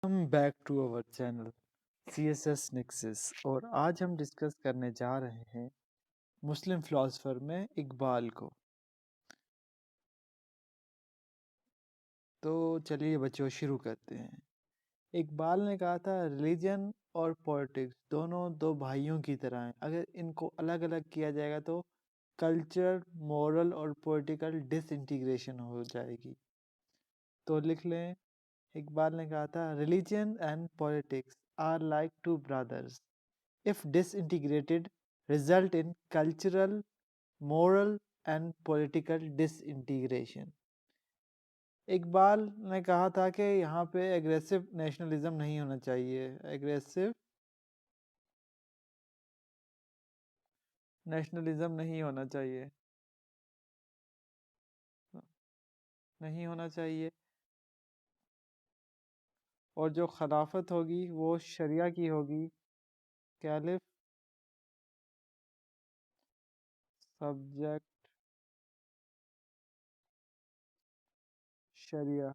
Welcome back to our channel CSS Nexus। और आज हम डिस्कस करने जा रहे हैं मुस्लिम फ़िलासफ़र में इकबाल को। तो चलिए बच्चों शुरू करते हैं। इकबाल ने कहा था रिलीजन और पॉलिटिक्स दोनों दो भाइयों की तरह हैं। अगर इनको अलग अलग किया जाएगा तो कल्चर, मोरल और पॉलिटिकल डिसइंटीग्रेशन हो जाएगी। तो लिख लें, इकबाल ने कहा था religion and politics are like two brothers if disintegrated, result in cultural, moral and political disintegration। Iqbal ने कहा था कि यहाँ पे एग्रेसिव नेशनलिज्म नहीं होना चाहिए, एग्रेसिव नेशनलिज्म नहीं होना चाहिए, नहीं होना चाहिए। और जो खिलाफत होगी वो शरिया की होगी, कैलिफ सब्जेक्ट शरिया,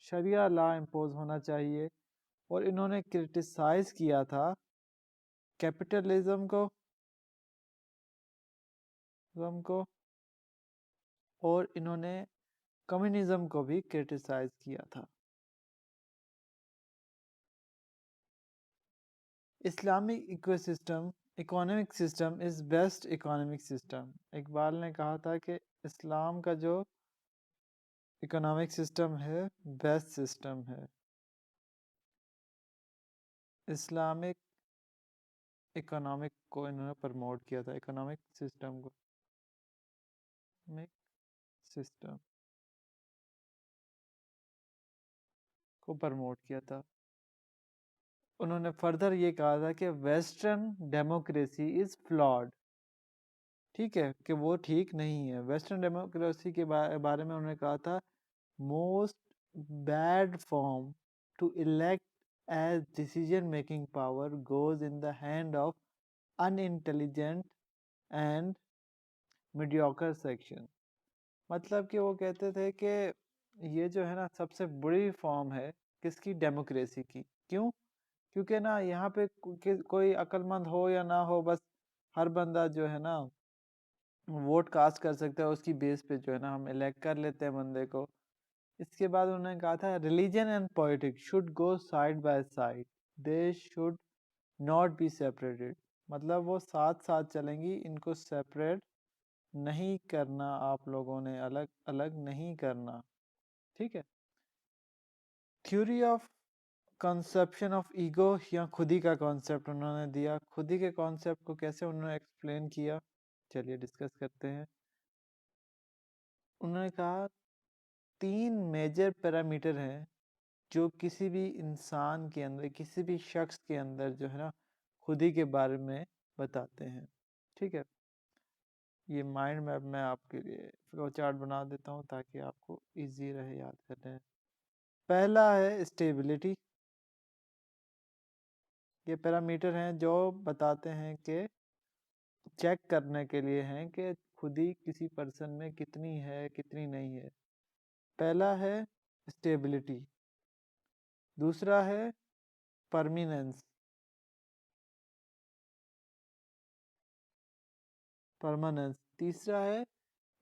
शरिया लॉ इम्पोज होना चाहिए। और इन्होंने क्रिटिसाइज किया था कैपिटलिज्म को और इन्होंने कम्युनिज्म को भी क्रिटिसाइज किया था। Islamic ecosystem economic system is best economic system. Iqbal ने कहा था कि इस्लाम का जो इकोनॉमिक सिस्टम है बेस्ट सिस्टम है। इस्लामिक इकोनॉमिक को इन्होंने प्रमोट किया था, इकोनॉमिक सिस्टम को, इकोनॉमिक सिस्टम को प्रमोट किया था। उन्होंने फर्दर ये कहा था कि वेस्टर्न डेमोक्रेसी इज़ फ्लॉड, ठीक है, कि वो ठीक नहीं है। वेस्टर्न डेमोक्रेसी के बारे में उन्होंने कहा था most bad form to elect as decision making power goes in the hand of unintelligent and mediocre section। मतलब कि वो कहते थे कि ये जो है ना सबसे बुरी फॉर्म है किसकी, डेमोक्रेसी की। क्यों? क्योंकि ना यहाँ पे कोई अक्लमंद हो या ना हो, बस हर बंदा जो है ना वोट कास्ट कर सकता है, उसकी बेस पे जो है ना हम इलेक्ट कर लेते हैं बंदे को। इसके बाद उन्होंने कहा था religion and politics should go side by side, they should not be separated. मतलब वो साथ साथ चलेंगी, इनको सेपरेट नहीं करना, आप लोगों ने अलग अलग नहीं करना, ठीक है। Theory of conception of ego या खुदी का कॉन्सेप्ट उन्होंने दिया। खुदी के कॉन्सेप्ट को कैसे उन्होंने एक्सप्लेन किया, चलिए डिस्कस करते हैं। उन्होंने कहा 3 मेजर पैरामीटर हैं जो किसी भी इंसान के अंदर, किसी भी शख्स के अंदर जो है ना खुदी के बारे में बताते हैं, ठीक है। ये माइंड मैप मैं आपके लिए फ्लो चार्ट बना देता हूँ ताकि आपको इजी रहे याद करने में। पहला है स्टेबिलिटी। ये पैरामीटर हैं जो बताते हैं कि चेक करने के लिए हैं कि खुदी किसी पर्सन में कितनी है कितनी नहीं है। पहला है स्टेबिलिटी, दूसरा है परमिनेंस, परमानेंस, तीसरा है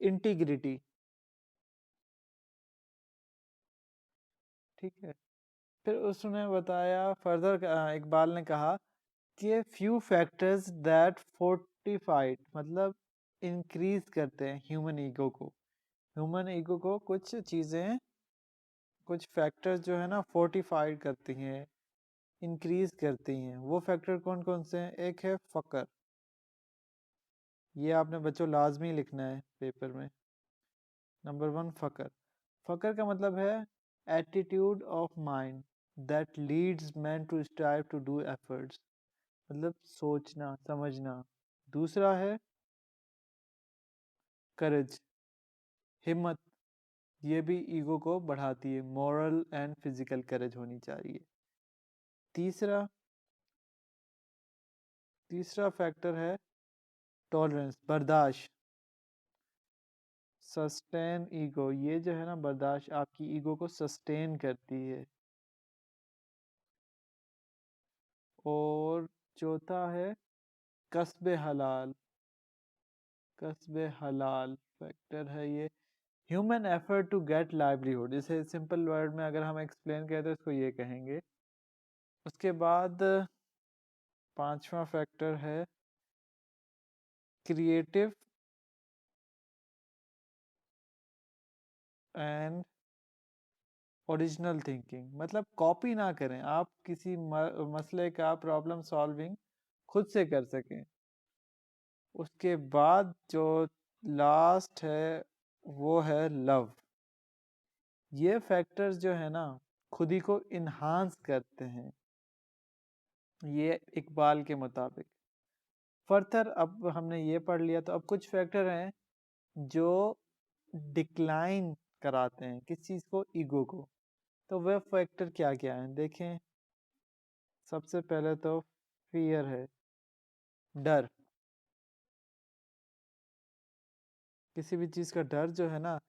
इंटीग्रिटी, ठीक है। फिर उसने बताया फर्दर, इकबाल ने कहा कि फ्यू फैक्टर्स दैट फोर्टिफाइड, मतलब इंक्रीज करते हैं ह्यूमन ईगो को। ह्यूमन ईगो को कुछ चीज़ें, कुछ फैक्टर्स जो है ना फोर्टिफाइड करती हैं, इंक्रीज करती हैं। वो फैक्टर कौन कौन से हैं? एक है फ़क्र, ये आपने बच्चों लाजमी लिखना है पेपर में। नंबर 1 फ़क्र। फ़क्र का मतलब है attitude of mind that leads man to strive to do efforts, मतलब सोचना समझना। दूसरा है करेज, हिम्मत, ये भी ईगो को बढ़ाती है, मॉरल एंड फिजिकल करेज होनी चाहिए। तीसरा तीसरा फैक्टर है टॉलरेंस, बर्दाश्त, सस्टेन ईगो, ये जो है ना बर्दाश्त आपकी ईगो को सस्टेन करती है। और चौथा है कस्बे हलाल। कस्बे हलाल फैक्टर है ये, human effort to get livelihood. इसे सिंपल वर्ड में अगर हम एक्सप्लेन करें तो इसको ये कहेंगे। उसके बाद पांचवा फैक्टर है क्रिएटिव एंड ओरिजिनल थिंकिंग, मतलब कॉपी ना करें, आप किसी मसले का प्रॉब्लम सॉल्विंग खुद से कर सकें। उसके बाद जो लास्ट है वो है लव। ये फैक्टर्स जो है ना खुद ही को इन्हांस करते हैं, ये इकबाल के मुताबिक। फर्दर अब हमने ये पढ़ लिया, तो अब कुछ फैक्टर हैं जो डिक्लाइन कराते हैं किस चीज़ को, ईगो को। तो वह फैक्टर क्या क्या हैं देखें। सबसे पहले तो फियर है, डर। किसी भी चीज़ का डर जो है ना